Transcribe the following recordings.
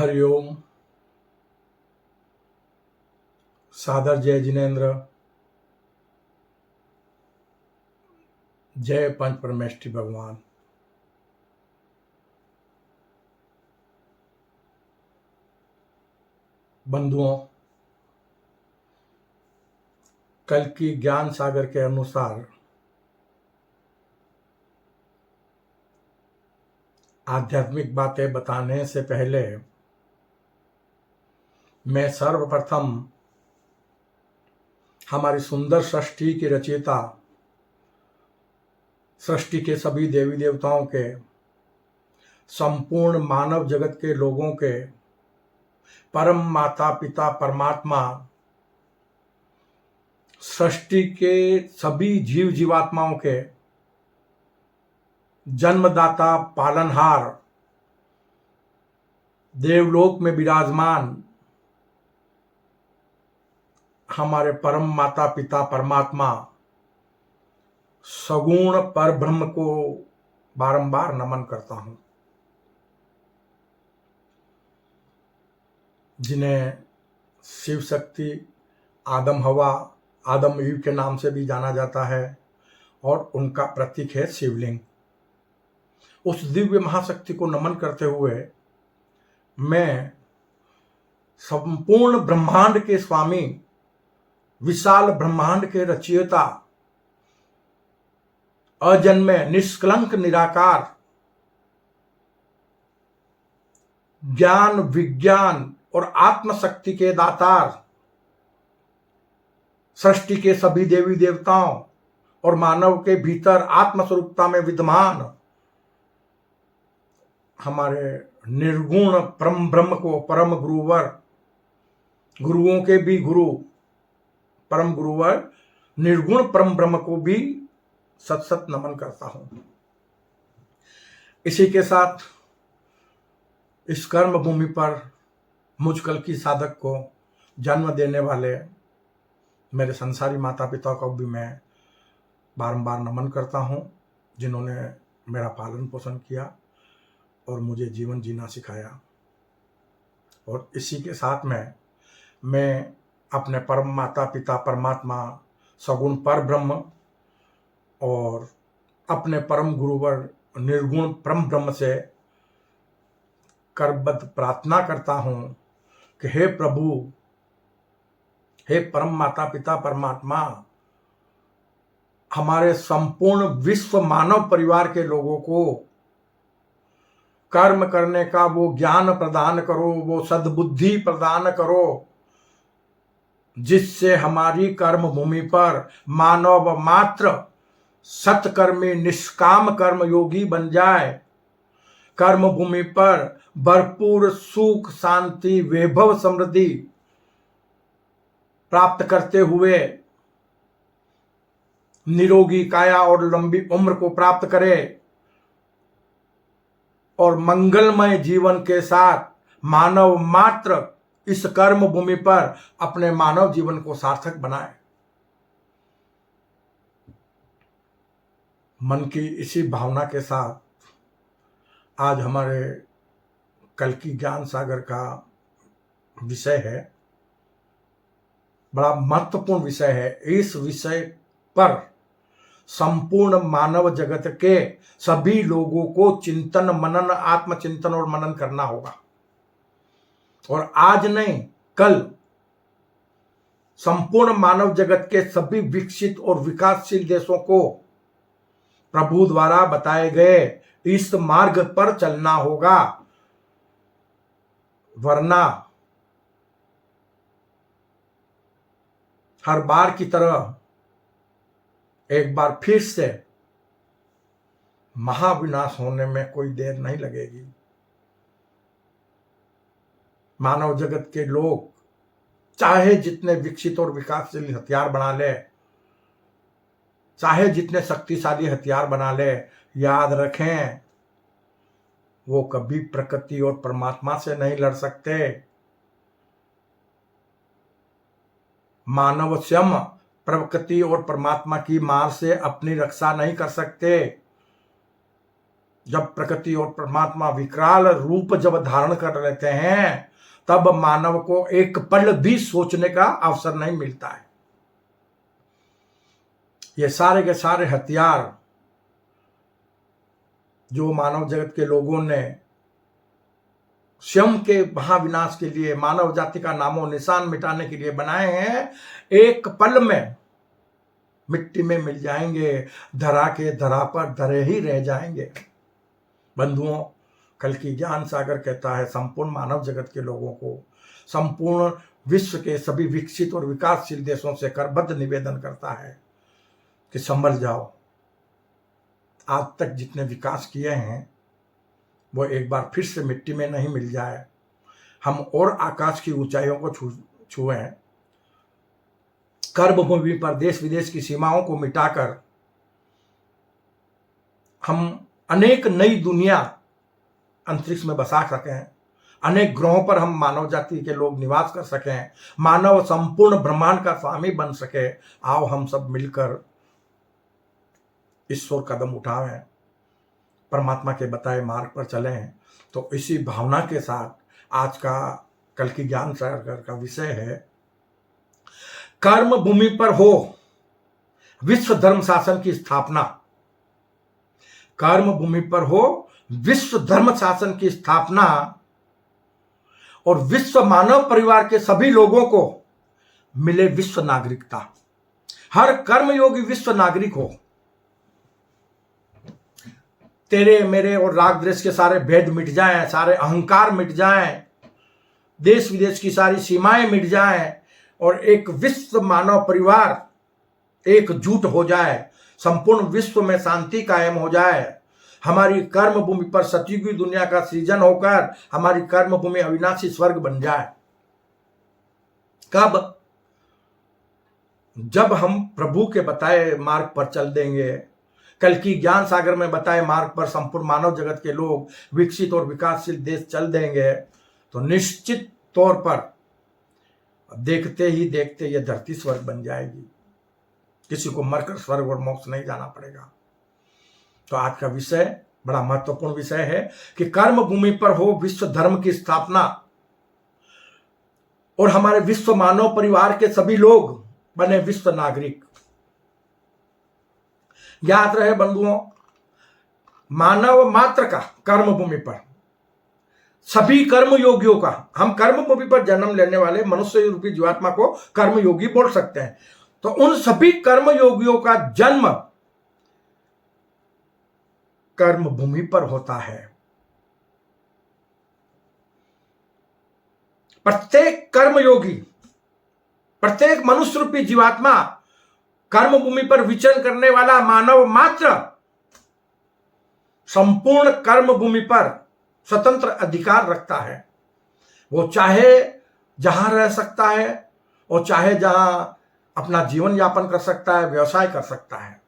हरिओम। सादर जय जिनेन्द्र। जय पंच परमेष्ठी भगवान। बंधुओं, कल की ज्ञान सागर के अनुसार आध्यात्मिक बातें बताने से पहले मैं सर्वप्रथम हमारी सुंदर सृष्टि की रचयिता, सृष्टि के सभी देवी देवताओं के, संपूर्ण मानव जगत के लोगों के, परम माता पिता परमात्मा, सृष्टि के सभी जीव जीवात्माओं के जन्मदाता पालनहार, देवलोक में विराजमान हमारे परम माता पिता परमात्मा सगुण पर ब्रह्म को बारंबार नमन करता हूं, जिन्हें शिव शक्ति, आदम हवा, आदम ईव के नाम से भी जाना जाता है और उनका प्रतीक है शिवलिंग। उस दिव्य महाशक्ति को नमन करते हुए मैं संपूर्ण ब्रह्मांड के स्वामी, विशाल ब्रह्मांड के रचयिता, अजन्मे निष्कलंक निराकार, ज्ञान विज्ञान और आत्मशक्ति के दातार, सृष्टि के सभी देवी देवताओं और मानव के भीतर आत्मस्वरूपता में विद्यमान हमारे निर्गुण परम ब्रह्म को, परम गुरुवर, गुरुओं के भी गुरु, परम गुरुवर निर्गुण परम ब्रह्म को भी सत सत नमन करता हूं। इसी के साथ इस कर्म भूमि पर मुझ कल की साधक को जन्म देने वाले मेरे संसारी माता पिता को भी मैं बारंबार नमन करता हूं, जिन्होंने मेरा पालन पोषण किया और मुझे जीवन जीना सिखाया। और इसी के साथ में मैं अपने परम माता पिता परमात्मा सगुण पर ब्रह्म और अपने परम गुरुवर निर्गुण परम ब्रह्म से करबद्ध प्रार्थना करता हूं कि हे प्रभु, हे परम माता पिता परमात्मा, हमारे संपूर्ण विश्व मानव परिवार के लोगों को कर्म करने का वो ज्ञान प्रदान करो, वो सद्बुद्धि प्रदान करो, जिससे हमारी कर्म भूमि पर मानव मात्र सत्कर्मी निष्काम कर्म योगी बन जाए, कर्म भूमि पर भरपूर सुख शांति वैभव समृद्धि प्राप्त करते हुए निरोगी काया और लंबी उम्र को प्राप्त करे और मंगलमय जीवन के साथ मानव मात्र इस कर्म भूमि पर अपने मानव जीवन को सार्थक बनाए। मन की इसी भावना के साथ आज हमारे कल की ज्ञान सागर का विषय है, बड़ा महत्वपूर्ण विषय है। इस विषय पर संपूर्ण मानव जगत के सभी लोगों को चिंतन मनन, आत्मचिंतन और मनन करना होगा। और आज नहीं, कल संपूर्ण मानव जगत के सभी विकसित और विकासशील देशों को प्रभु द्वारा बताए गए इस मार्ग पर चलना होगा, वरना हर बार की तरह एक बार फिर से महाविनाश होने में कोई देर नहीं लगेगी। मानव जगत के लोग चाहे जितने विकसित और विकासशील हथियार बना ले, चाहे जितने शक्तिशाली हथियार बना ले, याद रखें वो कभी प्रकृति और परमात्मा से नहीं लड़ सकते। मानव स्वयं प्रकृति और परमात्मा की मार से अपनी रक्षा नहीं कर सकते। जब प्रकृति और परमात्मा विकराल रूप जब धारण कर लेते हैं, तब मानव को एक पल भी सोचने का अवसर नहीं मिलता है। ये सारे के सारे हथियार जो मानव जगत के लोगों ने स्वयं के महाविनाश के लिए, मानव जाति का नामो निशान मिटाने के लिए बनाए हैं, एक पल में मिट्टी में मिल जाएंगे, धरा के धरा पर धरे ही रह जाएंगे। बंधुओं, कल की ज्ञान सागर कहता है संपूर्ण मानव जगत के लोगों को, संपूर्ण विश्व के सभी विकसित और विकासशील देशों से करबद्ध निवेदन करता है कि संभल जाओ। आज तक जितने विकास किए हैं वो एक बार फिर से मिट्टी में नहीं मिल जाए। हम और आकाश की ऊंचाइयों को छुए हैं। कर्म भूमि पर देश विदेश की सीमाओं को मिटाकर हम अनेक नई दुनिया अंतरिक्ष में बसा सकें, अनेक ग्रहों पर हम मानव जाति के लोग निवास कर सकें, मानव संपूर्ण ब्रह्मांड का स्वामी बन सके। आओ हम सब मिलकर इस ओर कदम उठाएं, परमात्मा के बताए मार्ग पर चलें। तो इसी भावना के साथ आज का कल की ज्ञान सागर का विषय है, कर्म भूमि पर हो विश्व धर्म शासन की स्थापना। कर्म भूमि पर हो विश्व धर्म शासन की स्थापना और विश्व मानव परिवार के सभी लोगों को मिले विश्व नागरिकता। हर कर्मयोगी विश्व नागरिक हो। तेरे मेरे और राग द्वेष के सारे भेद मिट जाएं, सारे अहंकार मिट जाएं, देश विदेश की सारी सीमाएं मिट जाएं और एक विश्व मानव परिवार एकजुट हो जाए, संपूर्ण विश्व में शांति कायम हो जाए। हमारी कर्म भूमि पर सतयुगी दुनिया का सृजन होकर हमारी कर्म भूमि अविनाशी स्वर्ग बन जाए। कब? जब हम प्रभु के बताए मार्ग पर चल देंगे। कल की ज्ञान सागर में बताए मार्ग पर संपूर्ण मानव जगत के लोग विकसित और विकासशील देश चल देंगे तो निश्चित तौर पर देखते ही देखते यह धरती स्वर्ग बन जाएगी। किसी को मरकर स्वर्ग और मोक्ष नहीं जाना पड़ेगा। तो आज का विषय बड़ा महत्वपूर्ण विषय है कि कर्म भूमि पर हो विश्व धर्म की स्थापना और हमारे विश्व मानव परिवार के सभी लोग बने विश्व नागरिक। याद रहे बंधुओं, मानव मात्र का कर्म भूमि पर, सभी कर्म योगियों का, हम कर्म भूमि पर जन्म लेने वाले मनुष्य रूपी जीवात्मा को कर्म योगी बोल सकते हैं। तो उन सभी कर्म योगियों का जन्म कर्म भूमि पर होता है। प्रत्येक कर्म योगी, प्रत्येक मनुष्य रूपी जीवात्मा, कर्म भूमि पर विचरण करने वाला मानव मात्र संपूर्ण कर्म भूमि पर स्वतंत्र अधिकार रखता है। वो चाहे जहां रह सकता है और चाहे जहां अपना जीवन यापन कर सकता है, व्यवसाय कर सकता है।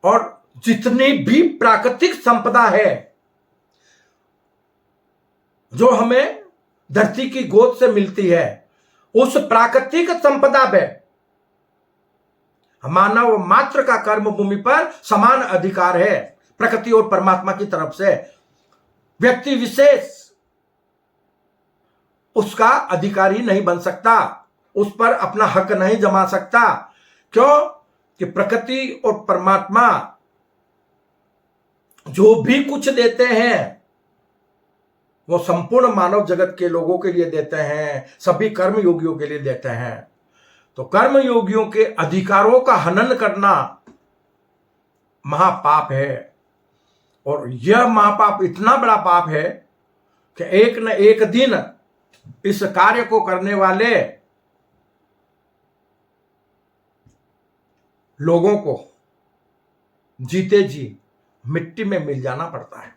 और जितनी भी प्राकृतिक संपदा है जो हमें धरती की गोद से मिलती है, उस प्राकृतिक संपदा में मानव मात्र का कर्म भूमि पर समान अधिकार है। प्रकृति और परमात्मा की तरफ से व्यक्ति विशेष उसका अधिकारी नहीं बन सकता, उस पर अपना हक नहीं जमा सकता। क्यों? कि प्रकृति और परमात्मा जो भी कुछ देते हैं वो संपूर्ण मानव जगत के लोगों के लिए देते हैं, सभी कर्म योगियों के लिए देते हैं। तो कर्म योगियों के अधिकारों का हनन करना महापाप है। और यह महापाप इतना बड़ा पाप है कि एक न एक दिन इस कार्य को करने वाले लोगों को जीते जी मिट्टी में मिल जाना पड़ता है।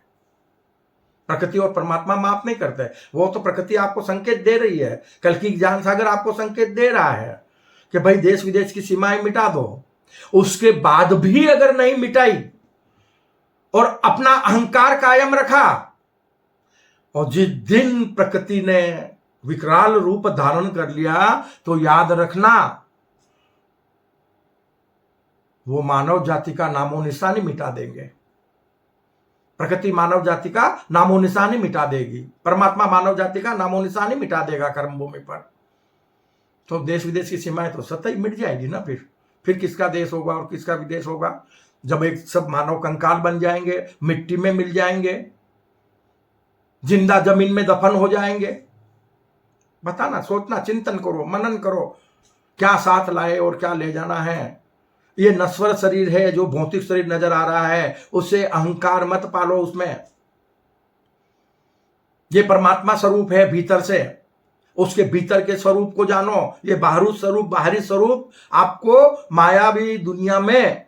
प्रकृति और परमात्मा माफ नहीं करते। वो तो प्रकृति आपको संकेत दे रही है, कल की ज्ञान सागर आपको संकेत दे रहा है कि भाई देश विदेश की सीमाएं मिटा दो। उसके बाद भी अगर नहीं मिटाई और अपना अहंकार कायम रखा, और जिस दिन प्रकृति ने विकराल रूप धारण कर लिया तो याद रखना वो मानव जाति का नामो निशान ही मिटा देंगे। प्रकृति मानव जाति का नामो निशान ही मिटा देगी, परमात्मा मानव जाति का नामो निशान ही मिटा देगा कर्म भूमि पर। तो देश विदेश की सीमाएं तो सतही मिट जाएगी ना। फिर किसका देश होगा और किसका विदेश होगा, जब एक सब मानव कंकाल बन जाएंगे, मिट्टी में मिल जाएंगे, जिंदा जमीन में दफन हो जाएंगे। बताना, सोचना, चिंतन करो, मनन करो, क्या साथ लाए और क्या ले जाना है। ये नश्वर शरीर है, जो भौतिक शरीर नजर आ रहा है, उससे अहंकार मत पालो उसमें। ये परमात्मा स्वरूप है भीतर से, उसके भीतर के स्वरूप को जानो। ये बाहरी स्वरूप, बाहरी स्वरूप आपको मायावी दुनिया में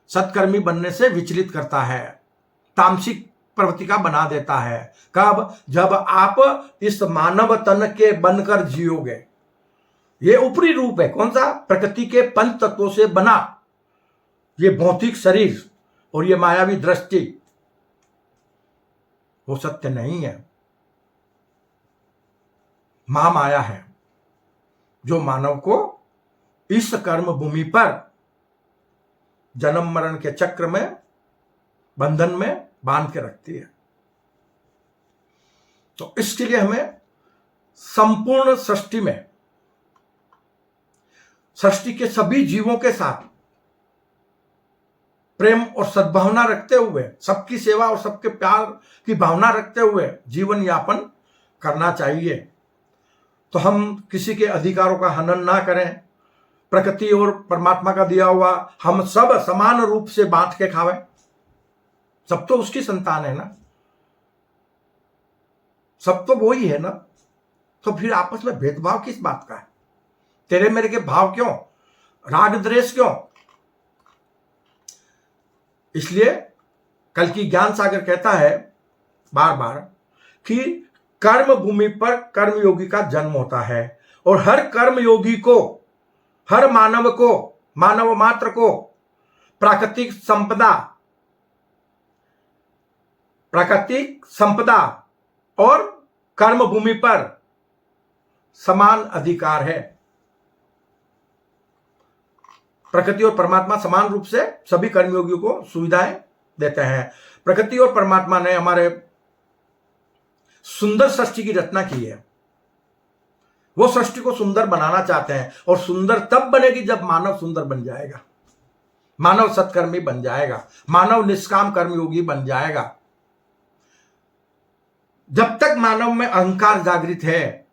सत्कर्मी बनने से विचलित करता है, तामसिक प्रवृत्ति का बना देता है। कब? जब आप इस मानव तन के बनकर जियोगे। ये ऊपरी रूप है, कौन सा? प्रकृति के पंच तत्वों से बना ये भौतिक शरीर और ये मायावी दृष्टि, वो सत्य नहीं है, महामाया है, जो मानव को इस कर्म भूमि पर जन्म मरण के चक्र में, बंधन में बांध के रखती है। तो इसके लिए हमें संपूर्ण सृष्टि में, सृष्टि के सभी जीवों के साथ प्रेम और सद्भावना रखते हुए, सबकी सेवा और सबके प्यार की भावना रखते हुए जीवन यापन करना चाहिए। तो हम किसी के अधिकारों का हनन ना करें, प्रकृति और परमात्मा का दिया हुआ हम सब समान रूप से बांट के खावें। सब तो उसकी संतान है ना, सब तो वो ही है ना। तो फिर आपस में भेदभाव किस बात का है? तेरे मेरे के भाव क्यों, राग द्वेष क्यों? इसलिए कल की ज्ञान सागर कहता है बार बार कि कर्म भूमि पर कर्मयोगी का जन्म होता है, और हर कर्मयोगी को, हर मानव को, मानव मात्र को प्राकृतिक संपदा और कर्म भूमि पर समान अधिकार है। प्रकृति और परमात्मा समान रूप से सभी कर्मयोगियों को सुविधाएं देते हैं। प्रकृति और परमात्मा ने हमारे सुंदर सृष्टि की रचना की है। वो सृष्टि को सुंदर बनाना चाहते हैं, और सुंदर तब बनेगी जब मानव सुंदर बन जाएगा, मानव सत्कर्मी बन जाएगा, मानव निष्काम कर्मयोगी बन जाएगा। जब तक मानव में अहंकार जागृत है,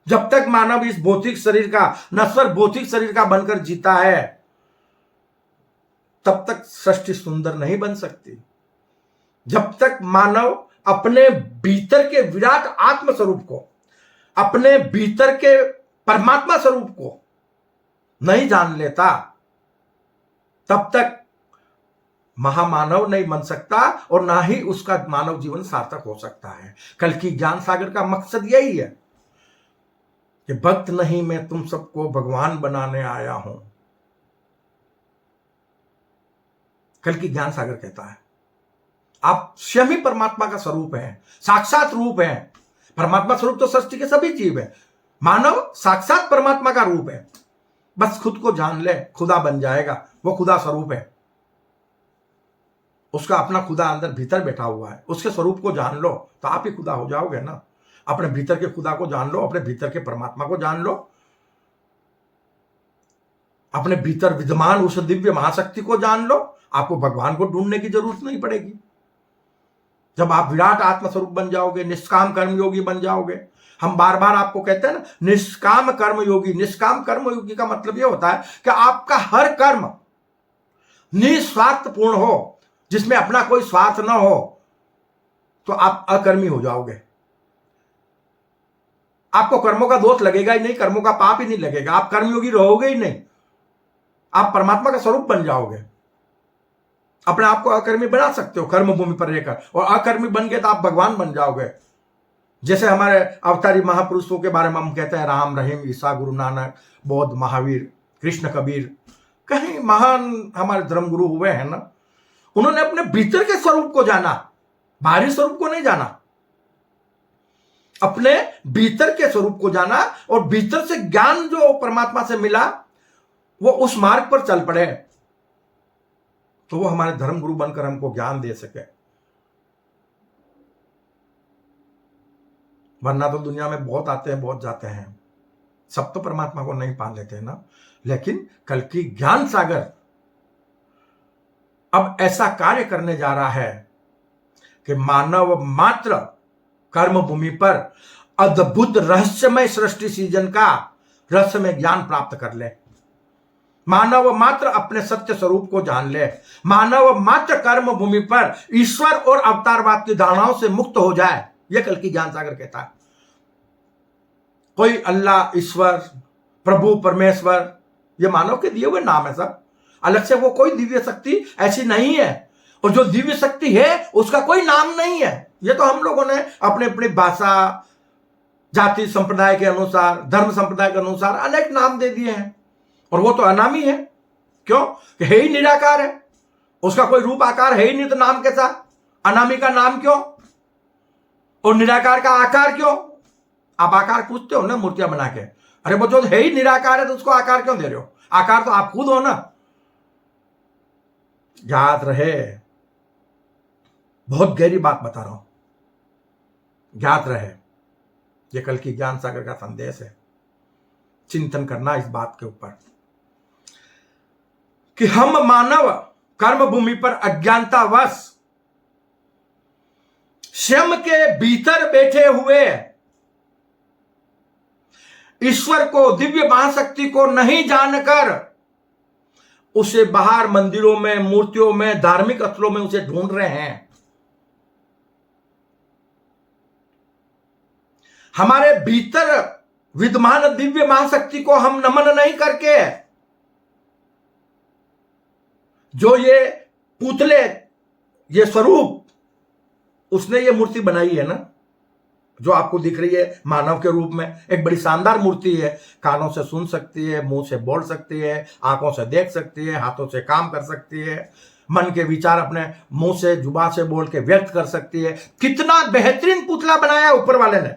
जब तक मानव इस भौतिक शरीर का, नश्वर भौतिक शरीर का बनकर जीता है, तब तक सृष्टि सुंदर नहीं बन सकती। जब तक मानव अपने भीतर के विराट आत्म स्वरूप को, अपने भीतर के परमात्मा स्वरूप को नहीं जान लेता, तब तक महामानव नहीं बन सकता, और ना ही उसका मानव जीवन सार्थक हो सकता है। कल की ज्ञान सागर का मकसद यही है कि भक्त नहीं, मैं तुम सबको भगवान बनाने आया हूं। कल की ज्ञान सागर कहता है आप स्वयं ही परमात्मा का स्वरूप हैं, साक्षात रूप हैं। परमात्मा स्वरूप तो सृष्टि के सभी जीव है, मानव साक्षात परमात्मा का रूप है। बस खुद को जान ले, खुदा बन जाएगा। वो खुदा स्वरूप है, उसका अपना खुदा अंदर भीतर बैठा हुआ है। उसके स्वरूप को जान लो तो आप ही खुदा हो जाओगे ना। अपने भीतर के खुदा को जान लो, अपने भीतर के परमात्मा को जान लो, अपने भीतर विद्यमान उस दिव्य महाशक्ति को जान लो। आपको भगवान को ढूंढने की जरूरत नहीं पड़ेगी। जब आप विराट आत्मस्वरूप बन जाओगे, निष्काम कर्मयोगी बन जाओगे। हम बार बार आपको कहते हैं ना, निष्काम कर्मयोगी। निष्काम कर्मयोगी का मतलब यह होता है कि आपका हर कर्म निस्वार्थपूर्ण हो, जिसमें अपना कोई स्वार्थ ना हो, तो आप अकर्मी हो जाओगे। आपको कर्मों का दोष लगेगा ही नहीं, कर्मों का पाप ही नहीं लगेगा, आप कर्मयोगी रहोगे ही नहीं, आप परमात्मा का स्वरूप बन जाओगे। अपने आप को अकर्मी बना सकते हो कर्म भूमि पर रहकर, और अकर्मी बन गए तो आप भगवान बन जाओगे। जैसे हमारे अवतारी महापुरुषों के बारे में हम कहते हैं, राम, रहीम, ईसा, गुरु नानक, बौद्ध, महावीर, कृष्ण, कबीर, कहीं महान हमारे धर्मगुरु हुए हैं ना। उन्होंने अपने भीतर के स्वरूप को जाना, बाहरी स्वरूप को नहीं जाना। अपने भीतर के स्वरूप को जाना, और भीतर से ज्ञान जो परमात्मा से मिला, वो उस मार्ग पर चल पड़े तो वो हमारे धर्म गुरु बनकर हमको ज्ञान दे सके, वरना तो दुनिया में बहुत आते हैं बहुत जाते हैं, सब तो परमात्मा को नहीं पान लेते हैं ना। लेकिन कल की ज्ञान सागर अब ऐसा कार्य करने जा रहा है कि मानव मात्र कर्म भूमि पर अद्भुत रहस्यमय सृष्टि सृजन का रहस्यमय ज्ञान प्राप्त कर ले, मानव मात्र अपने सत्य स्वरूप को जान ले, मानव मात्र कर्म भूमि पर ईश्वर और अवतारवाद की धारणाओं से मुक्त हो जाए। यह कल की ज्ञान सागर कहता है। कोई अल्लाह, ईश्वर, प्रभु, परमेश्वर, ये मानव के दिए हुए नाम है सब, अलग से वो कोई दिव्य शक्ति ऐसी नहीं है, और जो दिव्य शक्ति है उसका कोई नाम नहीं है। ये तो हम लोगों ने अपने अपनी भाषा, जाति संप्रदाय के अनुसार, धर्म संप्रदाय के अनुसार अनेक नाम दे दिए हैं, और वो तो अनामी है। क्यों? कि है ही निराकार है, उसका कोई रूप आकार है ही नहीं, तो नाम कैसा? अनामी का नाम क्यों और निराकार का आकार क्यों? आप आकार पूछते हो ना मूर्तियां बना के, अरे वो जो है ही निराकार है तो उसको आकार क्यों दे रहे हो? आकार तो आप खुद हो ना। याद रहे, बहुत गहरी बात बता रहा हूं, याद रहे, ये कल की ज्ञान सागर का संदेश है। चिंतन करना इस बात के ऊपर कि हम मानव कर्म भूमि पर अज्ञानतावश स्वयं के भीतर बैठे हुए ईश्वर को, दिव्य महाशक्ति को नहीं जानकर उसे बाहर मंदिरों में, मूर्तियों में, धार्मिक स्थलों में उसे ढूंढ रहे हैं। हमारे भीतर विद्यमान दिव्य महाशक्ति को हम नमन नहीं करके, जो ये पुतले, ये स्वरूप, उसने ये मूर्ति बनाई है ना, जो आपको दिख रही है मानव के रूप में, एक बड़ी शानदार मूर्ति है। कानों से सुन सकती है, मुंह से बोल सकती है, आंखों से देख सकती है, हाथों से काम कर सकती है, मन के विचार अपने मुंह से, जुबान से बोल के व्यक्त कर सकती है। कितना बेहतरीन पुतला बनाया ऊपर वाले ने।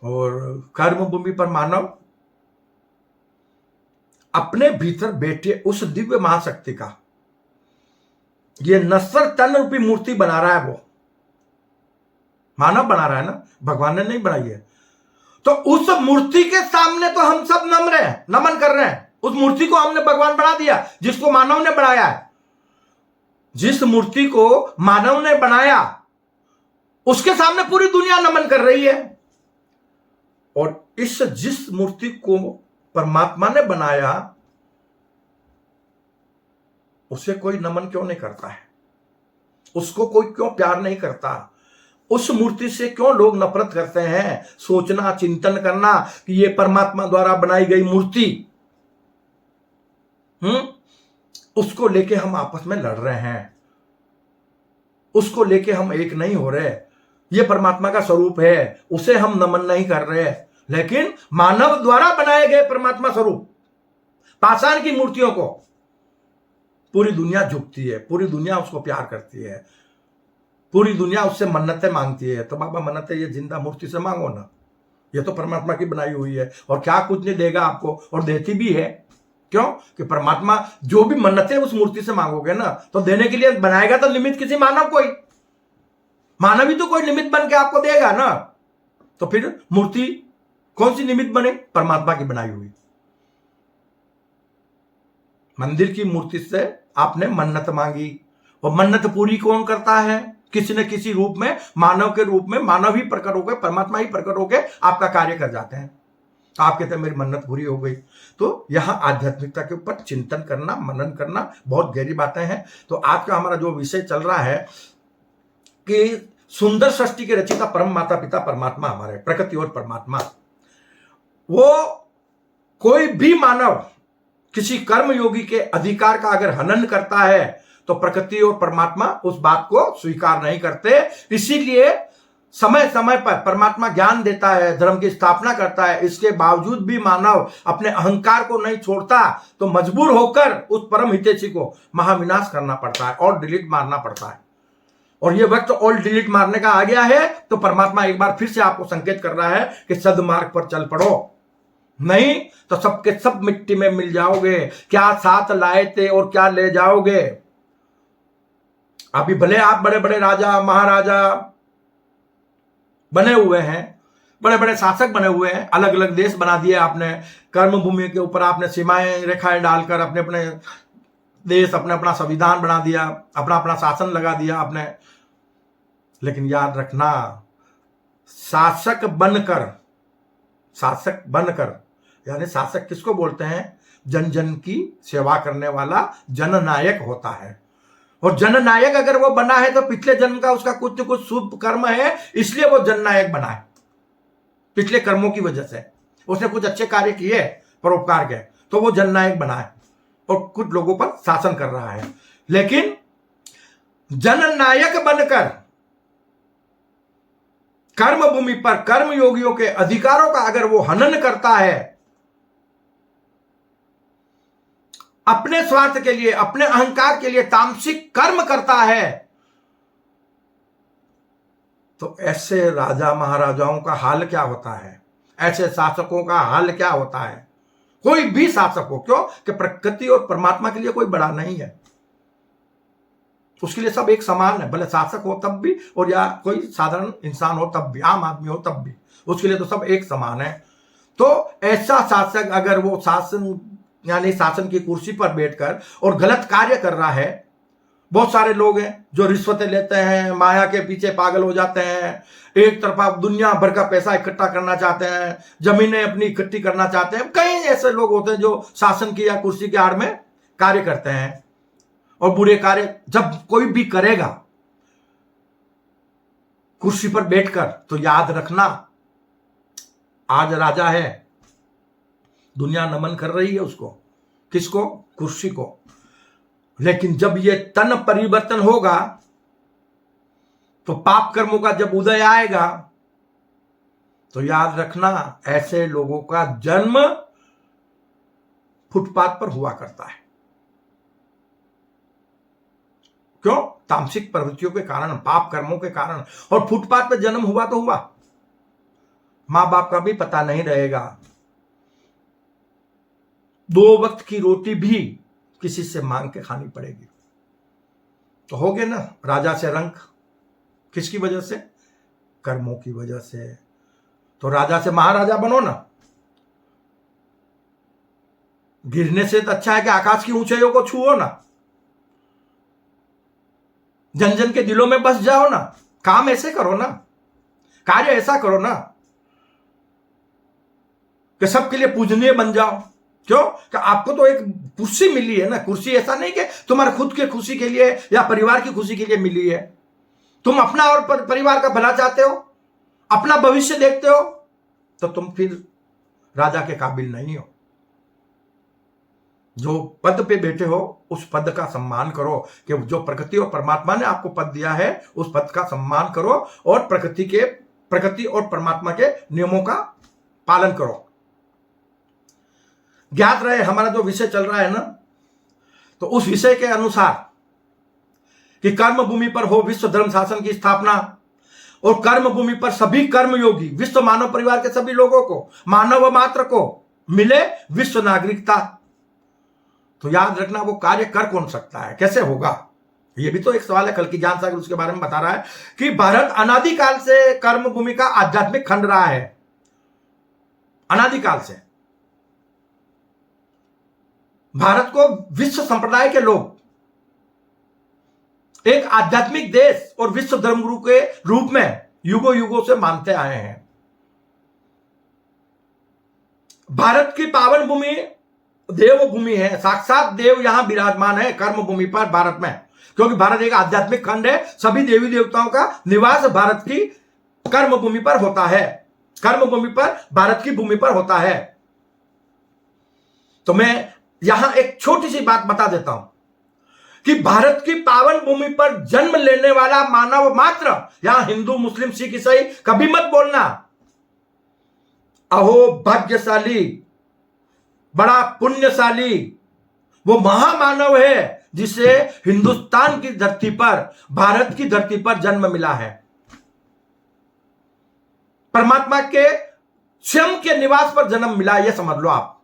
और कर्म भूमि पर मानव अपने भीतर बैठे उस दिव्य महाशक्ति का ये नश्वर तन रूपी मूर्ति बना रहा है। वो मानव बना रहा है ना, भगवान ने नहीं बनाई है। तो उस मूर्ति के सामने तो हम सब नमन कर रहे हैं। उस मूर्ति को हमने भगवान बना दिया, जिसको मानव ने बनाया है। जिस मूर्ति को मानव ने बनाया उसके सामने पूरी दुनिया नमन कर रही है। और जिस मूर्ति को परमात्मा ने बनाया उसे कोई नमन क्यों नहीं करता है? उसको कोई क्यों प्यार नहीं करता? उस मूर्ति से क्यों लोग नफरत करते हैं? सोचना, चिंतन करना कि ये परमात्मा द्वारा बनाई गई मूर्ति, उसको लेके हम आपस में लड़ रहे हैं, उसको लेके हम एक नहीं हो रहे। ये परमात्मा का स्वरूप है, उसे हम नमन नहीं कर रहे। लेकिन मानव द्वारा बनाए गए परमात्मा स्वरूप, पाषाण की मूर्तियों को पूरी दुनिया झुकती है, पूरी दुनिया उसको प्यार करती है, पूरी दुनिया उससे मन्नतें मांगती है। तो बाबा मन्नतें ये जिंदा मूर्ति से मांगो ना, ये तो परमात्मा की बनाई हुई है, और क्या कुछ नहीं देगा आपको, और देती भी है। क्यों? कि परमात्मा जो भी मन्नतें उस मूर्ति से मांगोगे ना, तो देने के लिए बनाएगा तो निमित्त किसी मानव को ही, मानव ही तो कोई निमित्त बन के आपको देगा ना। तो फिर मूर्ति कौन सी निमित्त बने? परमात्मा की बनाई हुई। मंदिर की मूर्ति से आपने मन्नत मांगी, और मन्नत पूरी कौन करता है? किसी न किसी रूप में, मानव के रूप में, मानव ही प्रकट होकर, परमात्मा ही प्रकट होकर आपका कार्य कर जाते हैं। आप कहते हैं मेरी मन्नत पूरी हो गई। तो यहां आध्यात्मिकता के ऊपर चिंतन करना, मनन करना बहुत गहरी बातें हैं। तो आज का हमारा जो विषय चल रहा है कि सुंदर सृष्टि के रचिता परम माता पिता परमात्मा, हमारे प्रकृति और परमात्मा, वो कोई भी मानव किसी कर्म योगी के अधिकार का अगर हनन करता है तो प्रकृति और परमात्मा उस बात को स्वीकार नहीं करते। इसीलिए समय समय पर परमात्मा ज्ञान देता है, धर्म की स्थापना करता है, इसके बावजूद भी मानव अपने अहंकार को नहीं छोड़ता, तो मजबूर होकर उस परम हितैषी को महाविनाश करना पड़ता है और डिलीट मारना पड़ता है। और ये वक्त ऑल डिलीट मारने का आ गया है। तो परमात्मा एक बार फिर से आपको संकेत कर रहा है कि सद्मार्ग पर चल पड़ो, नहीं तो सबके सब मिट्टी में मिल जाओगे। क्या साथ लाए थे और क्या ले जाओगे। अभी भले आप बड़े बड़े राजा महाराजा बने हुए हैं, बड़े बड़े शासक बने हुए हैं, अलग अलग देश बना दिए आपने, कर्म भूमि के ऊपर आपने सीमाएं रेखाएं डालकर अपने अपने देश, अपने अपना संविधान बना दिया, अपना अपना शासन लगा दिया आपने। लेकिन याद रखना, शासक बनकर यानी शासक किसको बोलते हैं, जन जन की सेवा करने वाला जननायक होता है। और जननायक अगर वो बना है तो पिछले जन्म का उसका कुछ न कुछ शुभ कर्म है, इसलिए वो जननायक बना है। पिछले कर्मों की वजह से उसने कुछ अच्छे कार्य किए, परोपकार के, तो वो जननायक बना है और कुछ लोगों पर शासन कर रहा है। लेकिन जननायक बनकर कर्म भूमि पर कर्म योगियों के अधिकारों का अगर वो हनन करता है, अपने स्वार्थ के लिए, अपने अहंकार के लिए तामसिक कर्म करता है, तो ऐसे राजा महाराजाओं का हाल क्या होता है, ऐसे शासकों का हाल क्या होता है। कोई भी शासक हो, क्यों कि प्रकृति और परमात्मा के लिए कोई बड़ा नहीं है, उसके लिए सब एक समान है। भले शासक हो तब भी, और या कोई साधारण इंसान हो तब भी, आम आदमी हो तब भी, उसके लिए तो सब एक समान है। तो ऐसा शासक अगर वो शासन यानी शासन की कुर्सी पर बैठकर और गलत कार्य कर रहा है, बहुत सारे लोग हैं जो रिश्वतें लेते हैं, माया के पीछे पागल हो जाते हैं, एक तरफा दुनिया भर का पैसा इकट्ठा करना चाहते हैं, जमीनें अपनी इकट्ठी करना चाहते हैं। कई ऐसे लोग होते हैं जो शासन की या कुर्सी की आड़ में कार्य करते हैं। और बुरे कार्य जब कोई भी करेगा कुर्सी पर बैठकर, तो याद रखना, आज राजा है, दुनिया नमन कर रही है उसको। किसको? कुर्सी को। लेकिन जब ये तन परिवर्तन होगा, तो पाप कर्मों का जब उदय आएगा, तो याद रखना, ऐसे लोगों का जन्म फुटपाथ पर हुआ करता है। क्यों? तामसिक प्रवृत्तियों के कारण, पाप कर्मों के कारण। और फुटपाथ पर जन्म हुआ तो हुआ, मां बाप का भी पता नहीं रहेगा, 2 वक्त की रोटी भी किसी से मांग के खानी पड़ेगी। तो हो गए ना राजा से रंक, किसकी वजह से? कर्मों की वजह से। तो राजा से महाराजा बनो ना। गिरने से तो अच्छा है कि आकाश की ऊंचाइयों को छुओ ना, जन जन के दिलों में बस जाओ ना, काम ऐसे करो ना, कार्य ऐसा करो ना कि सबके लिए पूजनीय बन जाओ। क्यों? कि आपको तो एक कुर्सी मिली है ना। कुर्सी ऐसा नहीं कि तुम्हारे खुद के खुशी के लिए या परिवार की खुशी के लिए मिली है। तुम अपना और परिवार का भला चाहते हो, अपना भविष्य देखते हो, तो तुम फिर राजा के काबिल नहीं हो। जो पद पे बैठे हो उस पद का सम्मान करो, कि जो प्रकृति और परमात्मा ने आपको पद दिया है उस पद का सम्मान करो, और प्रकृति और परमात्मा के नियमों का पालन करो। ज्ञात रहे हमारा जो विषय चल रहा है ना, तो उस विषय के अनुसार कि कर्म भूमि पर हो विश्व धर्म शासन की स्थापना, और कर्म भूमि पर सभी कर्मयोगी विश्व मानव परिवार के सभी लोगों को, मानव मात्र को मिले विश्व नागरिकता। तो याद रखना, वो कार्य कर कौन सकता है, कैसे होगा, ये भी तो एक सवाल है। कल की ज्ञान सागर उसके बारे में बता रहा है कि भारत अनादिकाल से कर्म भूमि का आध्यात्मिक खंड रहा है, अनादिकाल से। भारत को विश्व संप्रदाय के लोग एक आध्यात्मिक देश और विश्व धर्मगुरु के रूप में युगों युगों से मानते आए हैं। भारत की पावन भूमि देव भूमि है, साक्षात देव यहां विराजमान है कर्म भूमि पर भारत में, क्योंकि भारत एक आध्यात्मिक खंड है। सभी देवी देवताओं का निवास भारत की कर्म भूमि पर होता है, कर्म भूमि पर भारत की भूमि पर होता है। तो मैं यहां एक छोटी सी बात बता देता हूं कि भारत की पावन भूमि पर जन्म लेने वाला मानव मात्र, यहां हिंदू मुस्लिम सिख ईसाई कभी मत बोलना, अहो भाग्यशाली, बड़ा पुण्यशाली वो महामानव है जिसे हिंदुस्तान की धरती पर, भारत की धरती पर जन्म मिला है। परमात्मा के स्वयं के निवास पर जन्म मिला, यह समझ लो आप।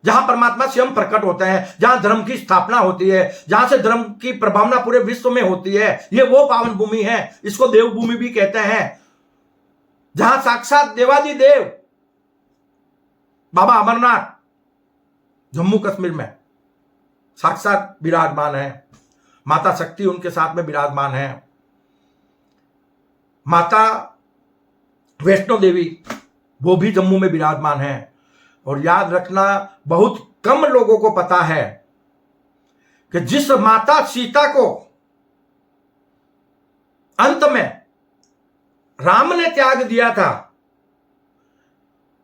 जहां परमात्मा स्वयं प्रकट होते हैं, जहां धर्म की स्थापना होती है, जहां से धर्म की प्रभावना पूरे विश्व में होती है, यह वो पावन भूमि है। इसको देव भूमि भी कहते हैं, जहां साक्षात देवादिदेव बाबा अमरनाथ जम्मू कश्मीर में साक्षात विराजमान है। माता शक्ति उनके साथ में विराजमान है। माता वैष्णो देवी वो भी जम्मू में विराजमान है। और याद रखना, बहुत कम लोगों को पता है कि जिस माता सीता को अंत में राम ने त्याग दिया था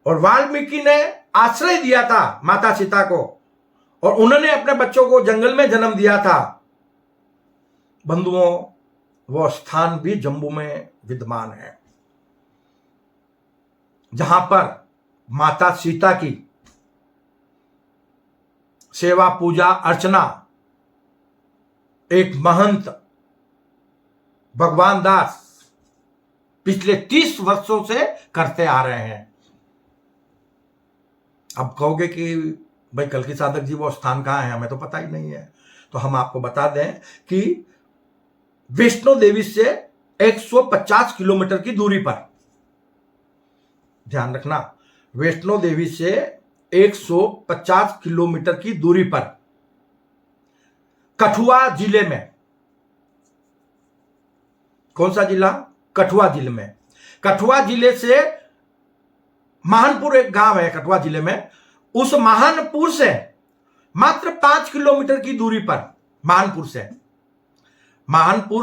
और वाल्मीकि ने आश्रय दिया था माता सीता को, और उन्होंने अपने बच्चों को जंगल में जन्म दिया था, बंधुओं, वो स्थान भी जम्मू में विद्यमान है, जहां पर माता सीता की सेवा पूजा अर्चना एक महंत भगवान दास पिछले 30 वर्षों से करते आ रहे हैं। अब कहोगे कि भाई कल्कि साधक जी वो स्थान कहां है, हमें तो पता ही नहीं है। तो हम आपको बता दें कि वैष्णो देवी से 150 किलोमीटर की दूरी पर, ध्यान रखना, वैष्णो देवी से 150 किलोमीटर की दूरी पर कठुआ जिले में, कौन सा जिला? कठुआ जिले में, कठुआ जिले से महानपुर एक गांव है कठुआ जिले में, उस महानपुर से मात्र 5 किलोमीटर की दूरी पर, महानपुर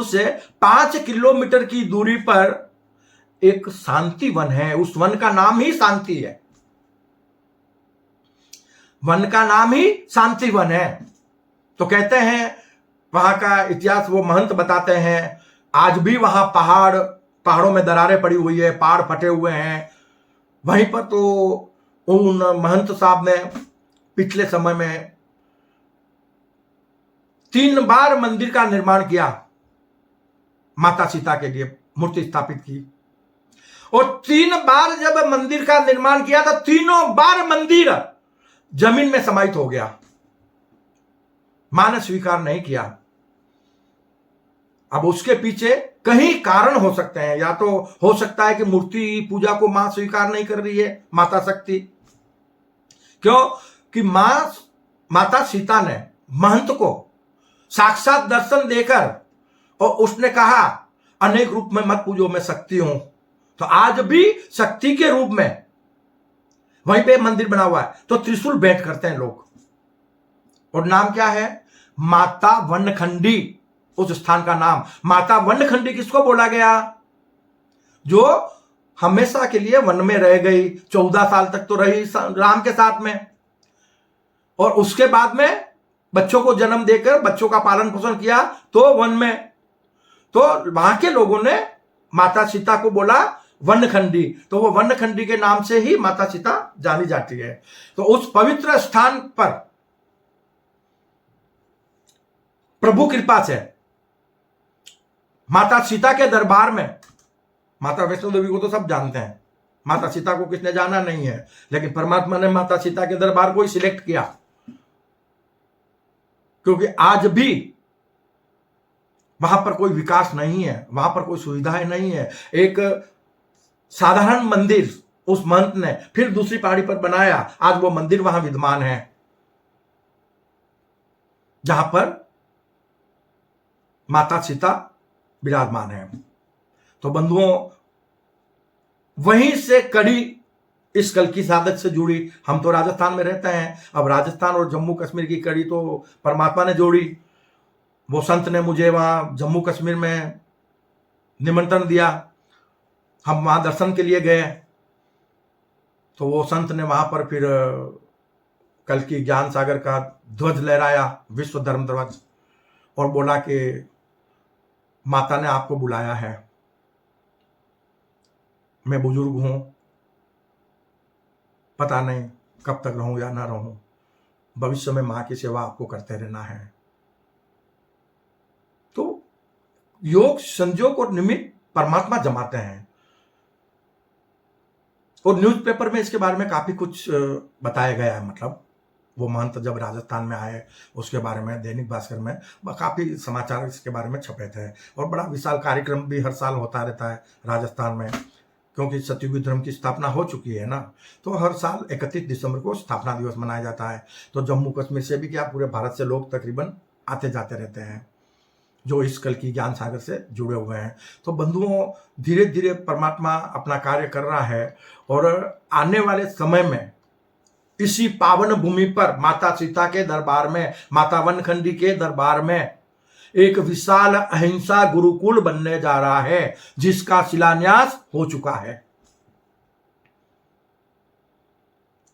से 5 किलोमीटर की दूरी पर एक शांति वन है। उस वन का नाम ही शांति है, वन का नाम ही शांति वन है। तो कहते हैं, वहां का इतिहास वो महंत बताते हैं, आज भी वहां पहाड़ों में दरारें पड़ी हुई है, पहाड़ फटे हुए हैं। वहीं पर तो उन महंत साहब ने पिछले समय में 3 बार मंदिर का निर्माण किया, माता सीता के लिए मूर्ति स्थापित की। और 3 बार जब मंदिर का निर्माण किया तो तीनों बार मंदिर जमीन में समाहित हो गया, मां ने स्वीकार नहीं किया। अब उसके पीछे कई कारण हो सकते हैं। या तो हो सकता है कि मूर्ति पूजा को मां स्वीकार नहीं कर रही है, माता शक्ति। क्यों? कि माता सीता ने महंत को साक्षात दर्शन देकर और उसने कहा, अनेक रूप में मत पूजो, मैं शक्ति हूं। तो आज भी शक्ति के रूप में वहीं पे मंदिर बना हुआ है। तो त्रिशूल भेंट करते हैं लोग, और नाम क्या है? माता वनखंडी, उस स्थान का नाम। माता वनखंडी किसको बोला गया? जो हमेशा के लिए वन में रह गई, 14 साल तक तो रही राम के साथ में, और उसके बाद में बच्चों को जन्म देकर बच्चों का पालन पोषण किया तो वन में। तो वहां के लोगों ने माता सीता को बोला वनखंडी, तो वो वनखंडी के नाम से ही माता सीता जानी जाती है। तो उस पवित्र स्थान पर प्रभु कृपा से माता सीता के दरबार में, माता वैष्णो देवी को तो सब जानते हैं, माता सीता को किसने जाना नहीं है, लेकिन परमात्मा ने माता सीता के दरबार को ही सिलेक्ट किया, क्योंकि आज भी वहां पर कोई विकास नहीं है, वहां पर कोई सुविधाएं नहीं है। एक साधारण मंदिर उस महंत ने फिर दूसरी पहाड़ी पर बनाया, आज वो मंदिर वहां विद्यमान है, जहां पर माता सीता विराजमान है। तो बंधुओं, वहीं से कड़ी इस कल्कि साधक से जुड़ी। हम तो राजस्थान में रहते हैं, अब राजस्थान और जम्मू कश्मीर की कड़ी तो परमात्मा ने जोड़ी। वो संत ने मुझे वहां जम्मू कश्मीर में निमंत्रण दिया, हम वहां दर्शन के लिए गए। तो वो संत ने वहां पर फिर कल्कि ज्ञान सागर का ध्वज लहराया, विश्व धर्म ध्वज, और बोला कि माता ने आपको बुलाया है, मैं बुजुर्ग हूं, पता नहीं कब तक रहूं या ना रहूं, भविष्य में मां की सेवा आपको करते रहना है। तो योग संजोग और निमित्त परमात्मा जमाते हैं। और न्यूज़पेपर में इसके बारे में काफ़ी कुछ बताया गया है। मतलब वो महंत जब राजस्थान में आए उसके बारे में दैनिक भास्कर में काफ़ी समाचार इसके बारे में छपे थे, और बड़ा विशाल कार्यक्रम भी हर साल होता रहता है राजस्थान में, क्योंकि सतयुगी धर्म की स्थापना हो चुकी है ना। तो हर साल 31 दिसंबर को स्थापना दिवस मनाया जाता है। तो जम्मू कश्मीर से भी क्या पूरे भारत से लोग तकरीबन आते जाते रहते हैं जो इस कल्कि ज्ञान सागर से जुड़े हुए हैं। तो बंधुओं, धीरे धीरे परमात्मा अपना कार्य कर रहा है, और आने वाले समय में इसी पावन भूमि पर माता सीता के दरबार में, माता वनखंडी के दरबार में एक विशाल अहिंसा गुरुकुल बनने जा रहा है, जिसका शिलान्यास हो चुका है।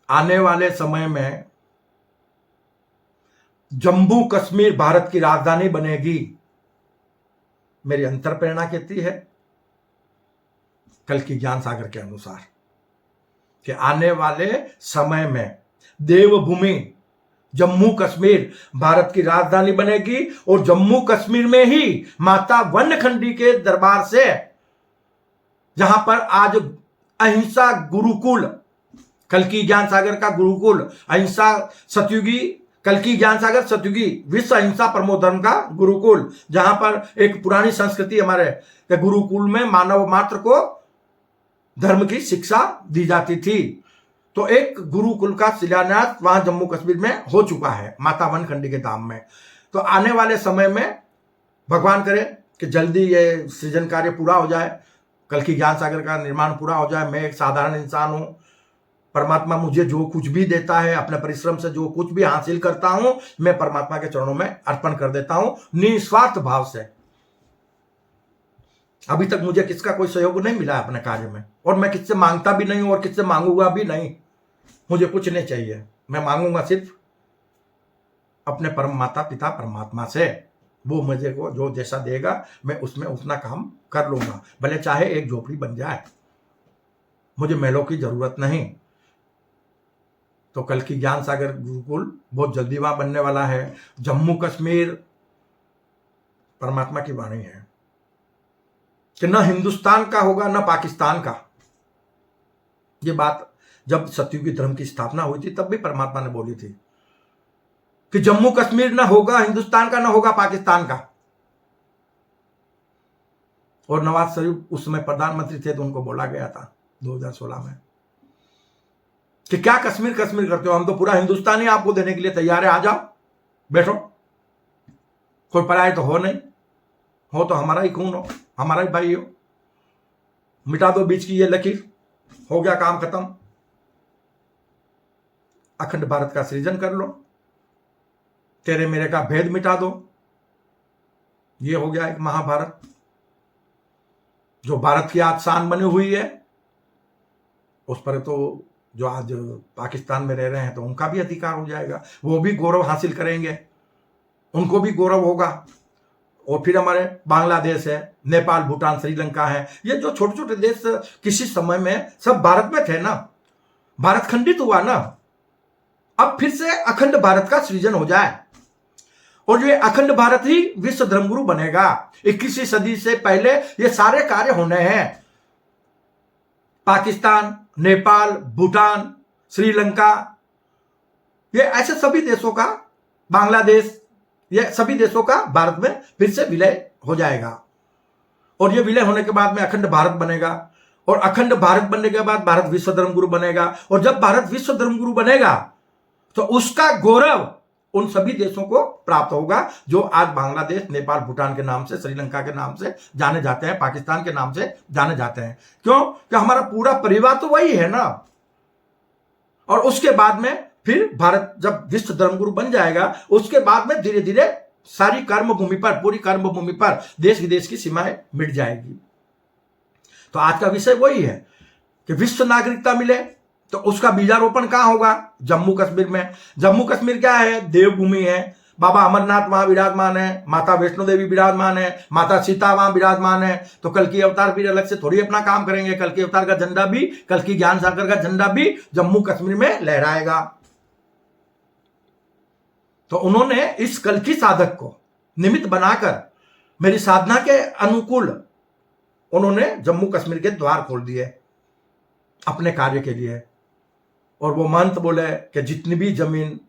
आने वाले समय में जम्मू कश्मीर भारत की राजधानी बनेगी। मेरी अंतर प्रेरणा कहती है कल्कि ज्ञान सागर के अनुसार कि आने वाले समय में देवभूमि जम्मू कश्मीर भारत की राजधानी बनेगी, और जम्मू कश्मीर में ही माता वनखंडी के दरबार से, जहां पर आज अहिंसा गुरुकुल, कल्कि ज्ञान सागर का गुरुकुल, अहिंसा सतयुगी, कल्कि ज्ञान सागर सतयुगी विश्व अहिंसा परमो धर्म का गुरुकुल, जहां पर एक पुरानी संस्कृति हमारे गुरुकुल में मानव मात्र को धर्म की शिक्षा दी जाती थी। तो एक गुरुकुल का शिलान्यास वहां जम्मू कश्मीर में हो चुका है माता वनखंडी के धाम में। तो आने वाले समय में भगवान करे कि जल्दी ये सृजन कार्य पूरा हो जाए, कल्कि ज्ञान सागर का निर्माण पूरा हो जाए। मैं एक साधारण इंसान हूं, परमात्मा मुझे जो कुछ भी देता है, अपने परिश्रम से जो कुछ भी हासिल करता हूं, मैं परमात्मा के चरणों में अर्पण कर देता हूं निस्वार्थ भाव से। अभी तक मुझे किसका कोई सहयोग नहीं मिला अपने कार्य में, और मैं किससे मांगता भी नहीं हूं और किससे मांगूंगा भी नहीं। मुझे कुछ नहीं चाहिए, मैं मांगूंगा सिर्फ अपने परम माता पिता परमात्मा से। वो मुझे को जो जैसा देगा मैं उसमें उतना काम कर लूंगा, भले चाहे एक झोपड़ी बन जाए, मुझे महलों की जरूरत नहीं। तो कल्कि ज्ञान सागर गुरुकुल बहुत जल्दी वहां बनने वाला है। जम्मू कश्मीर परमात्मा की वाणी है कि न हिंदुस्तान का होगा न पाकिस्तान का। ये बात जब सतयुगी धर्म की स्थापना हुई थी तब भी परमात्मा ने बोली थी कि जम्मू कश्मीर न होगा हिंदुस्तान का, न होगा पाकिस्तान का। और नवाज शरीफ उस समय प्रधानमंत्री थे तो उनको बोला गया था 2016 में कि क्या कश्मीर कश्मीर करते हो, हम तो पूरा हिंदुस्तान ही आपको देने के लिए तैयार है, आ जाओ बैठो, कोई पराया तो हो नहीं, हो तो हमारा ही खून हो, हमारा ही भाई हो, मिटा दो बीच की ये लकीर, हो गया काम खत्म, अखंड भारत का सृजन कर लो, तेरे मेरे का भेद मिटा दो। ये हो गया एक महाभारत, जो भारत की आज शान बनी हुई है। उस पर तो जो आज पाकिस्तान में रह रहे हैं तो उनका भी अधिकार हो जाएगा, वो भी गौरव हासिल करेंगे, उनको भी गौरव होगा। और फिर हमारे बांग्लादेश है, नेपाल, भूटान, श्रीलंका है, ये जो छोटे छोटे देश किसी समय में सब भारत में थे ना, भारत खंडित हुआ ना, अब फिर से अखंड भारत का सृजन हो जाए, और ये अखंड भारत ही विश्व धर्मगुरु बनेगा। 21वीं सदी से पहले ये सारे कार्य होने हैं। पाकिस्तान, नेपाल, भूटान, श्रीलंका, ये ऐसे सभी देशों का, बांग्लादेश, ये सभी देशों का भारत में फिर से विलय हो जाएगा। और ये विलय होने के बाद में अखंड भारत बनेगा, और अखंड भारत बनने के बाद भारत विश्व धर्मगुरु बनेगा। और जब भारत विश्व धर्मगुरु बनेगा तो उसका गौरव उन सभी देशों को प्राप्त होगा जो आज बांग्लादेश, नेपाल, भूटान के नाम से, श्रीलंका के नाम से जाने जाते हैं, पाकिस्तान के नाम से जाने जाते हैं। क्यों? कि हमारा पूरा परिवार तो वही है ना। और उसके बाद में फिर भारत जब विश्व धर्मगुरु बन जाएगा, उसके बाद में धीरे धीरे सारी कर्म भूमि पर, पूरी कर्म भूमि पर देश विदेश की सीमाएं मिट जाएगी। तो आज का विषय वही है कि विश्व नागरिकता मिले, तो उसका बीजारोपण कहां होगा? जम्मू कश्मीर में। जम्मू कश्मीर क्या है? देवभूमि है। बाबा अमरनाथ वहां विराजमान है, माता वैष्णो देवी विराजमान है, माता सीता वहां विराजमान है। तो कल्कि अवतार भी अलग से थोड़ी अपना काम करेंगे, कल्कि अवतार का झंडा भी, कल्कि ज्ञान सागर का झंडा भी जम्मू कश्मीर में लहराएगा। तो उन्होंने इस कल्कि साधक को निमित्त बनाकर मेरी साधना के अनुकूल उन्होंने जम्मू कश्मीर के द्वार खोल दिए। अपने कार्य के लिए। और वो महंत बोले कि जितनी भी जमीन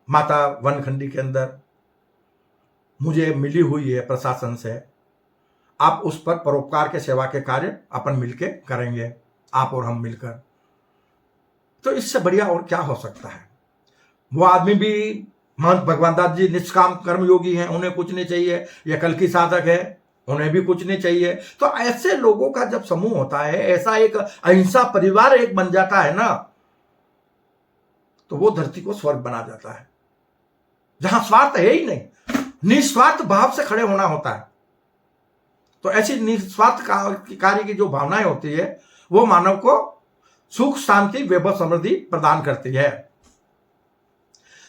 माता वनखंडी के अंदर मुझे मिली हुई है प्रशासन से, आप उस पर परोपकार के सेवा के कार्य अपन मिलके करेंगे, आप और हम मिलकर। तो इससे बढ़िया और क्या हो सकता है। वो आदमी भी, महंत भगवान दास जी निष्काम कर्मयोगी हैं, उन्हें कुछ नहीं चाहिए। ये कल की साधक है, उन्हें भी कुछ नहीं चाहिए। तो ऐसे लोगों का जब समूह होता है, ऐसा एक अहिंसा परिवार एक बन जाता है ना, तो वो धरती को स्वर्ग बना जाता है, जहां स्वार्थ है ही नहीं, निस्वार्थ भाव से खड़े होना होता है। तो ऐसी निस्वार्थ कार्य की जो भावनाएं होती है, वो मानव को सुख शांति वैभव समृद्धि प्रदान करती है।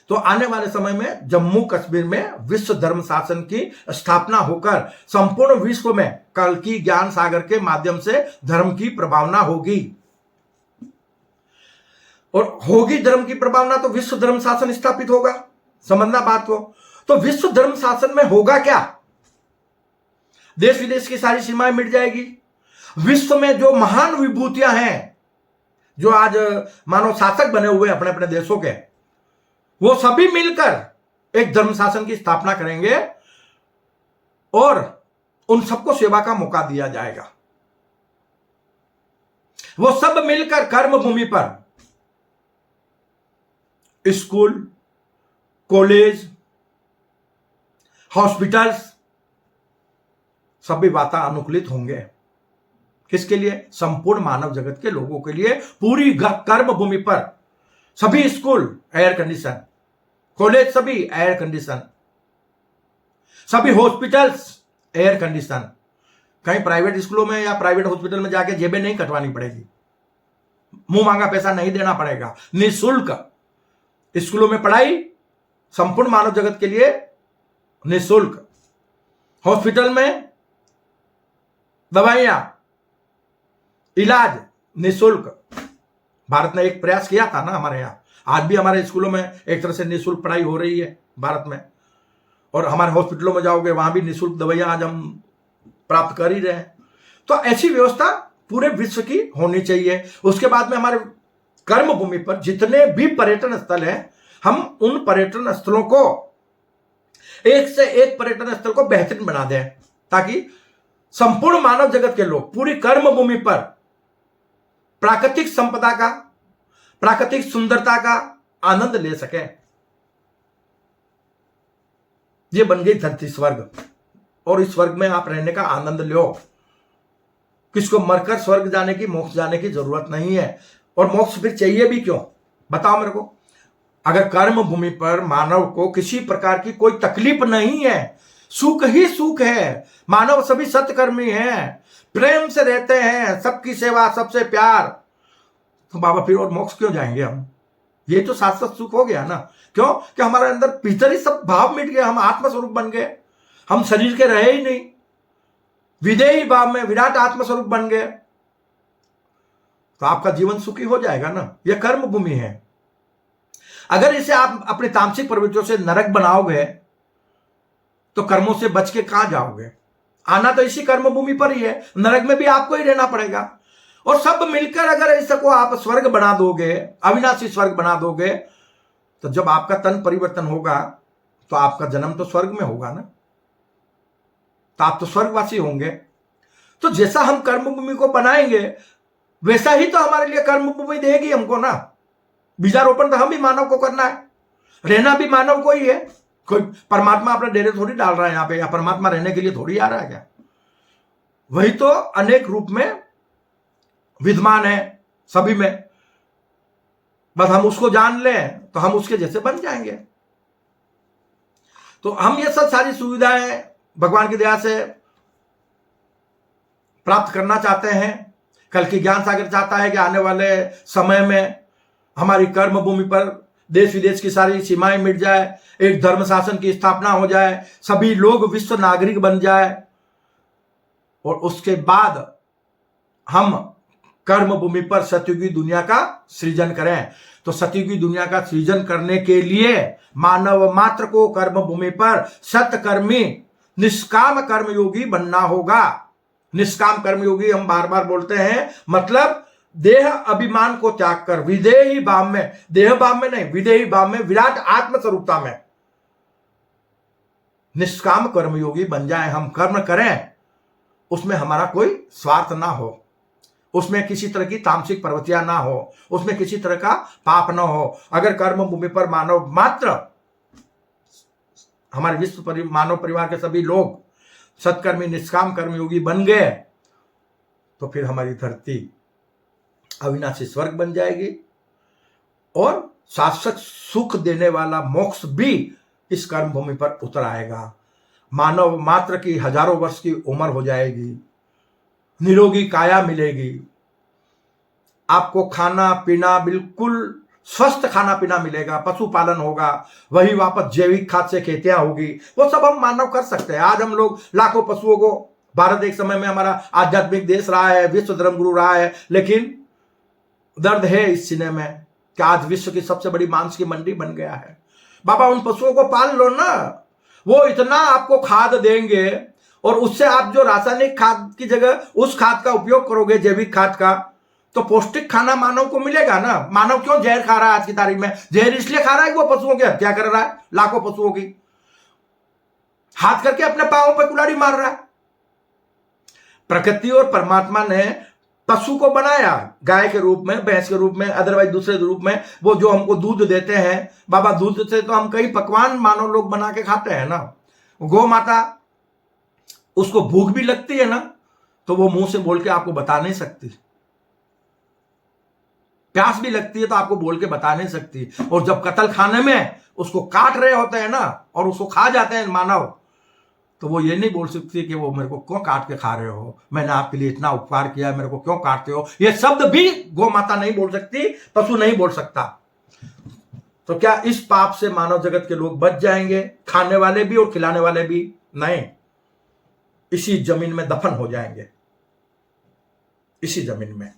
तो आने वाले समय में जम्मू कश्मीर में विश्व धर्म शासन की स्थापना होकर संपूर्ण विश्व में कल की ज्ञान सागर के माध्यम से धर्म की प्रभावना होगी। और होगी धर्म की प्रभावना तो विश्व धर्म शासन स्थापित होगा। समझना बात को। तो विश्व धर्म शासन में होगा क्या? देश विदेश की सारी सीमाएं मिट जाएगी। विश्व में जो महान विभूतियां हैं, जो आज मानव शासक बने हुए अपने अपने देशों के, वो सभी मिलकर एक धर्म शासन की स्थापना करेंगे और उन सबको सेवा का मौका दिया जाएगा। वो सब मिलकर कर्म भूमि पर स्कूल, कॉलेज, हॉस्पिटल्स सभी वातानुकूलित होंगे। किसके लिए? संपूर्ण मानव जगत के लोगों के लिए। पूरी कर्म भूमि पर सभी स्कूल एयर कंडीशन, कॉलेज सभी एयर कंडीशन, सभी हॉस्पिटल्स एयर कंडीशन। कहीं प्राइवेट स्कूलों में या प्राइवेट हॉस्पिटल में जाके जेबें नहीं कटवानी पड़ेगी, मुंह मांगा पैसा नहीं देना पड़ेगा, निःशुल्क स्कूलों में पढ़ाई संपूर्ण मानव जगत के लिए निःशुल्क। हॉस्पिटल में दवाइयां, इलाज निःशुल्क। भारत ने एक प्रयास किया था ना हमारे यहां, आज भी हमारे स्कूलों में एक तरह से निःशुल्क पढ़ाई हो रही है भारत में। और हमारे हॉस्पिटलों में जाओगे वहां भी निःशुल्क दवाइयां आज हम प्राप्त कर ही रहे हैं। तो ऐसी व्यवस्था पूरे विश्व की होनी चाहिए। उसके बाद में हमारे कर्म भूमि पर जितने भी पर्यटन स्थल हैं, हम उन पर्यटन स्थलों को एक से एक पर्यटन स्थल को बेहतरीन बना दें, ताकि संपूर्ण मानव जगत के लोग पूरी कर्म भूमि पर प्राकृतिक संपदा का, प्राकृतिक सुंदरता का आनंद ले सके। ये बन गई धरती स्वर्ग, और इस स्वर्ग में आप रहने का आनंद लो। किसको मरकर स्वर्ग जाने की, मोक्ष जाने की जरूरत नहीं है। और मोक्ष फिर चाहिए भी क्यों, बताओ मेरे को। अगर कर्म भूमि पर मानव को किसी प्रकार की कोई तकलीफ नहीं है, सुख ही सुख है, मानव सभी सत्कर्मी हैं, प्रेम से रहते हैं, सबकी सेवा, सबसे प्यार, तो बाबा फिर और मोक्ष क्यों जाएंगे हम? ये तो शाश्वत सुख हो गया ना। क्यों? कि हमारे अंदर भीतर ही सब भाव मिट गए, हम आत्मस्वरूप बन गए, हम शरीर के रहे ही नहीं, विदेही भाव में विराट आत्मस्वरूप बन गए। तो आपका जीवन सुखी हो जाएगा ना। यह कर्म भूमि है। अगर इसे आप अपनी तामसिक प्रवृत्तियों से नरक बनाओगे तो कर्मों से बच के कहां जाओगे? आना तो इसी कर्म भूमि पर ही है, नरक में भी आपको ही रहना पड़ेगा। और सब मिलकर अगर इसको आप स्वर्ग बना दोगे, अविनाशी स्वर्ग बना दोगे, तो जब आपका तन परिवर्तन होगा तो आपका जन्म तो स्वर्ग में होगा ना, तो आप तो स्वर्गवासी होंगे। तो जैसा हम कर्म भूमि को बनाएंगे वैसा ही तो हमारे लिए कर्म भूमि देगी हमको ना। बीजारोपण तो हम भी मानव को करना है, रहना भी मानव को ही है। कोई परमात्मा अपने डेरे थोड़ी डाल रहा है यहां पे, या परमात्मा रहने के लिए थोड़ी आ रहा है क्या? वही तो अनेक रूप में विद्यमान है सभी में। बस हम उसको जान लें तो हम उसके जैसे बन जाएंगे। तो हम ये सब सारी सुविधाएं भगवान की दया से प्राप्त करना चाहते हैं। कल की ज्ञान सागर चाहता है कि आने वाले समय में हमारी कर्म भूमि पर देश विदेश की सारी सीमाएं मिट जाए, एक धर्म शासन की स्थापना हो जाए, सभी लोग विश्व नागरिक बन जाए, और उसके बाद हम कर्म भूमि पर सतयुगी दुनिया का सृजन करें। तो सतयुगी दुनिया का सृजन करने के लिए मानव मात्र को कर्म भूमि पर सत्कर्मी निष्काम कर्मयोगी बनना होगा। निष्काम कर्मयोगी हम बार बार बोलते हैं, मतलब देह अभिमान को त्याग कर विदेही भाव में, देह भाव में नहीं, विदेही भाव में, विराट आत्म स्वरूपता में निष्काम कर्मयोगी बन जाए। हम कर्म करें, उसमें हमारा कोई स्वार्थ ना हो, उसमें किसी तरह की तामसिक प्रवृत्तियां ना हो, उसमें किसी तरह का पाप ना हो। अगर कर्म भूमि पर मानव मात्र, हमारे विश्व मानव परिवार के सभी लोग सत्कर्मी निष्काम कर्मयोगी बन गए तो फिर हमारी धरती अविनाशी स्वर्ग बन जाएगी और शाश्वत सुख देने वाला मोक्ष भी इस कर्म भूमि पर उतर आएगा। मानव मात्र की हजारों वर्ष की उम्र हो जाएगी, निरोगी काया मिलेगी, आपको खाना पीना बिल्कुल स्वस्थ खाना पीना मिलेगा, पशुपालन होगा, वही वापस जैविक खाद से खेतियां होगी, वो सब हम मानव कर सकते हैं। आज हम लोग लाखों पशुओं को, भारत एक समय में हमारा आध्यात्मिक देश रहा है, विश्व धर्मगुरु रहा है, लेकिन दर्द है इस सीने में कि आज विश्व की सबसे बड़ी मांस की मंडी बन गया है। बाबा उन पशुओं को पाल लो ना, वो इतना आपको खाद देंगे और उससे आप जो रासायनिक खाद की जगह उस खाद का उपयोग करोगे, जैविक खाद का, तो पौष्टिक खाना मानव को मिलेगा ना। मानव क्यों जहर खा रहा है आज की तारीख में? जहर इसलिए खा रहा है कि वो पशुओं की हत्या कर रहा है, लाखों पशुओं की, हाथ करके अपने पांवों पर कुल्हाड़ी मार रहा है। प्रकृति और परमात्मा ने पशु को बनाया, गाय के रूप में, भैंस के रूप में, अदरवाइज दूसरे रूप में, वो जो हमको दूध देते हैं। बाबा दूध से तो हम कई पकवान मानव लोग बना के खाते हैं ना। गौ माता, उसको भूख भी लगती है ना, तो वो मुंह से बोल के आपको बता नहीं सकती, प्यास भी लगती है तो आपको बोल के बता नहीं सकती। और जब कत्ल खाने में उसको काट रहे होते हैं ना और उसको खा जाते हैं मानव, तो वो ये नहीं बोल सकती कि वो मेरे को क्यों काट के खा रहे हो, मैंने आपके लिए इतना उपकार किया, मेरे को क्यों काटते हो। ये शब्द भी गौ माता नहीं बोल सकती, पशु नहीं बोल सकता। तो क्या इस पाप से मानव जगत के लोग बच जाएंगे? खाने वाले भी और खिलाने वाले भी नहीं, इसी जमीन में दफन हो जाएंगे। इसी जमीन में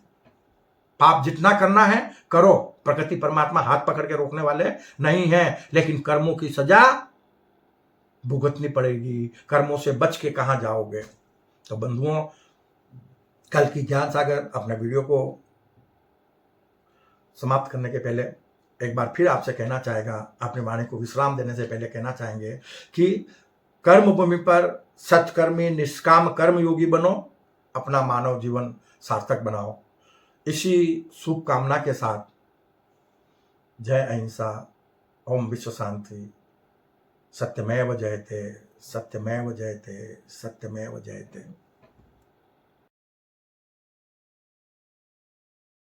पाप जितना करना है करो, प्रकृति परमात्मा हाथ पकड़ के रोकने वाले नहीं है, लेकिन कर्मों की सजा भुगतनी पड़ेगी। कर्मों से बच के कहां जाओगे? तो बंधुओं, कल की ज्ञान सागर अपने वीडियो को समाप्त करने के पहले एक बार फिर आपसे कहना चाहेगा, अपनी वाणी को विश्राम देने से पहले कहना चाहेंगे कि कर्म भूमि पर सत्कर्मी निष्काम कर्मयोगी बनो, अपना मानव जीवन सार्थक बनाओ। इसी शुभ कामना के साथ जय अहिंसा, ओम विश्व शांति, सत्यमेव जयते, सत्यमेव जयते, सत्यमेव जयते।